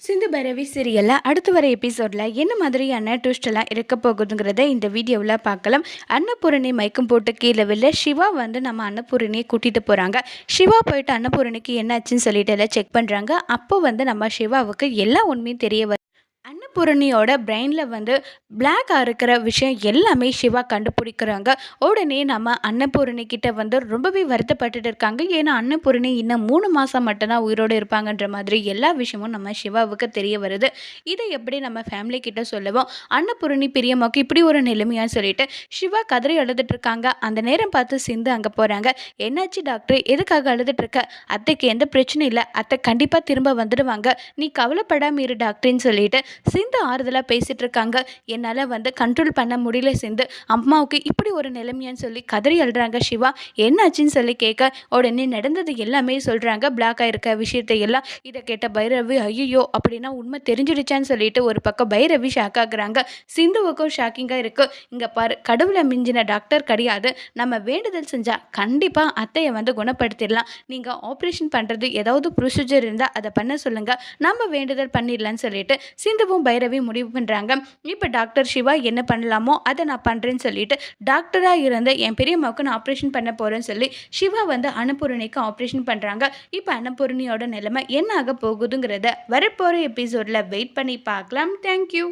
சிந்து பைரவி சீரியல்ல அடுத்து வர எபிசோட்ல என்ன மாதிரியான ட்விஸ்ட் எல்லாம் இருக்க போகுதுங்கிறத இந்த வீடியோவில் பார்க்கலாம். அன்னபூரணி மயக்கம் போட்டு கீழே வில்ல சிவா வந்து நம்ம அன்னபூரணியை கூட்டிட்டு போறாங்க. சிவா போயிட்டு அன்னபூரணிக்கு என்னாச்சுன்னு சொல்லிட்டு எல்லாம் செக் பண்றாங்க. அப்போ வந்து நம்ம சிவாவுக்கு எல்லா உண்மையும் தெரிய வருது. அன்னபூரணியோட பிரெயினில் வந்து பிளாக்காக இருக்கிற விஷயம் எல்லாமே சிவா கண்டுபிடிக்கிறாங்க. உடனே நம்ம அன்னபூரணி கிட்ட வந்து ரொம்பவே வருத்தப்பட்டுட்டு இருக்காங்க. ஏன்னா அன்னபூரணி இன்னும் 3 மாதம் மட்டும்தான் உயிரோடு இருப்பாங்கன்ற மாதிரி எல்லா விஷயமும் நம்ம சிவாவுக்கு தெரிய வருது. இதை எப்படி நம்ம ஃபேமிலி கிட்ட சொல்லுவோம்? அன்னபூரணி பிரியமாக்கு இப்படி ஒரு நிலைமையான்னு சொல்லிட்டு சிவா கதறி அழுதுட்டு இருக்காங்க. அந்த நேரம் பார்த்து சிந்து அங்கே போகிறாங்க. என்னாச்சு டாக்டர், எதுக்காக அழுதுட்டு இருக்க? அத்தைக்கு எந்த பிரச்சனையும் இல்லை, அத்தை கண்டிப்பாக திரும்ப வந்துடுவாங்க, நீ கவலைப்படாம இரு டாக்டர்ன்னு சொல்லிட்டு சிந்து ஆறுதலாக பேசிகிட்டு இருக்காங்க. என்னால் வந்து கண்ட்ரோல் பண்ண முடியல சிந்து, அம்மாவுக்கு இப்படி ஒரு நிலைமையான்னு சொல்லி கதறி அழுறாங்க சிவா. என்னாச்சுன்னு சொல்லி கேட்க உடனே நடந்தது எல்லாமே சொல்கிறாங்க, பிளாக் ஆகிருக்க விஷயத்தை எல்லாம். இதை கேட்ட பைரவி ஐயோ அப்படின்னா உண்மை தெரிஞ்சிடுச்சான்னு சொல்லிட்டு ஒரு பக்கம் பைரவி ஷாக் ஆகுறாங்க. சிந்துவுக்கும் ஷாக்கிங்காக இருக்குது. இங்கே பாரு, கடவுளை மிஞ்சின டாக்டர் கிடையாது, நம்ம வேண்டுதல் செஞ்சால் கண்டிப்பாக அத்தையை வந்து குணப்படுத்திடலாம். நீங்கள் ஆப்ரேஷன் பண்ணுறது ஏதாவது ப்ரொசீஜர் இருந்தால் அதை பண்ண சொல்லுங்கள், நம்ம வேண்டுதல் பண்ணிடலான்னு சொல்லிட்டு சிந்துவும் பைரவி முடிவு பண்ணுறாங்க. இப்போ டாக்டர் சிவா என்ன பண்ணலாமோ அதை நான் பண்ணுறேன்னு சொல்லிட்டு டாக்டராக இருந்து என் பெரியம்மாவுக்கு நான் ஆப்ரேஷன் பண்ண போகிறேன்னு சொல்லி சிவா வந்து அன்னபூரணிக்கு ஆப்ரேஷன் பண்ணுறாங்க. இப்போ அன்னபூரணியோட நிலைமை என்ன ஆக போகுதுங்கிறத வரப்போகிற எபிசோடில் வெயிட் பண்ணி பார்க்கலாம். தேங்க்யூ.